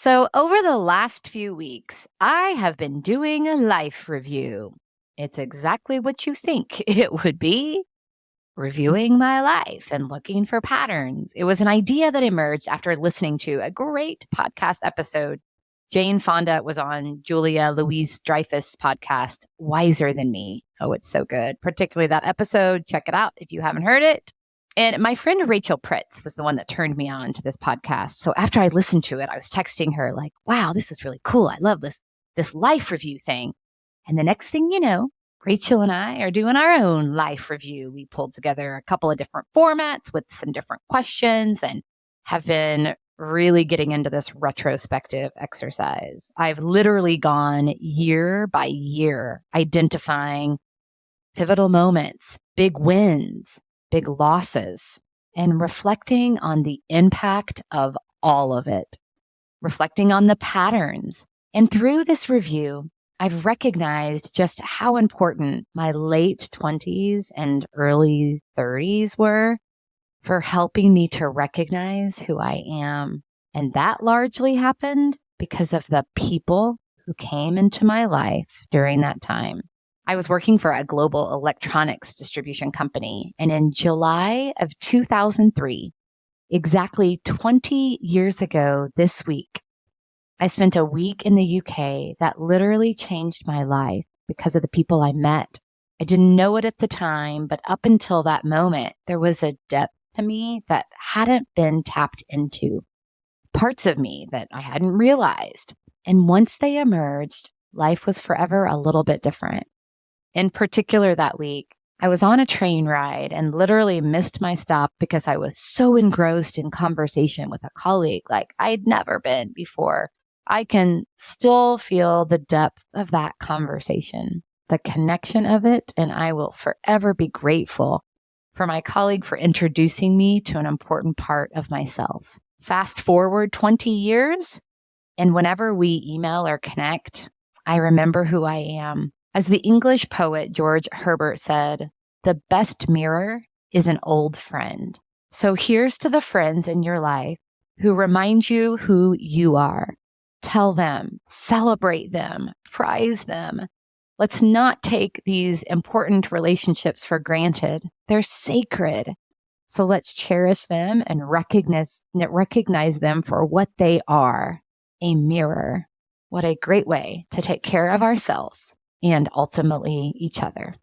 So, over the last few weeks, I have been doing a life review. It's exactly what you think it would be, reviewing my life and looking for patterns. It was an idea that emerged after listening to a great podcast episode. Jane Fonda was on Julia Louise Dreyfus' podcast, Wiser Than Me. Oh, it's so good, particularly that episode. Check it out if you haven't heard it. And my friend Rachel Pritz was the one that turned me on to this podcast. So after I listened to it, I was texting her like, wow, this is really cool. I love this life review thing. And the next thing you know, Rachel and I are doing our own life review. We pulled together a couple of different formats with some different questions and have been really getting into this retrospective exercise. I've literally gone year by year, identifying pivotal moments, big wins, big losses, and reflecting on the impact of all of it, reflecting on the patterns. And through this review, I've recognized just how important my late 20s and early 30s were for helping me to recognize who I am. And that largely happened because of the people who came into my life during that time. I was working for a global electronics distribution company, and in July of 2003, exactly 20 years ago this week, I spent a week in the UK that literally changed my life because of the people I met. I didn't know it at the time, but up until that moment, there was a depth to me that hadn't been tapped into, parts of me that I hadn't realized. And once they emerged, life was forever a little bit different. In particular, that week, I was on a train ride and literally missed my stop because I was so engrossed in conversation with a colleague like I'd never been before. I can still feel the depth of that conversation, the connection of it, and I will forever be grateful for my colleague for introducing me to an important part of myself. Fast forward 20 years, and whenever we email or connect, I remember who I am. As the English poet George Herbert said, the best mirror is an old friend. So here's to the friends in your life who remind you who you are. Tell them, celebrate them, prize them. Let's not take these important relationships for granted. They're sacred. So let's cherish them and recognize them for what they are, a mirror. What a great way to take care of ourselves and ultimately each other.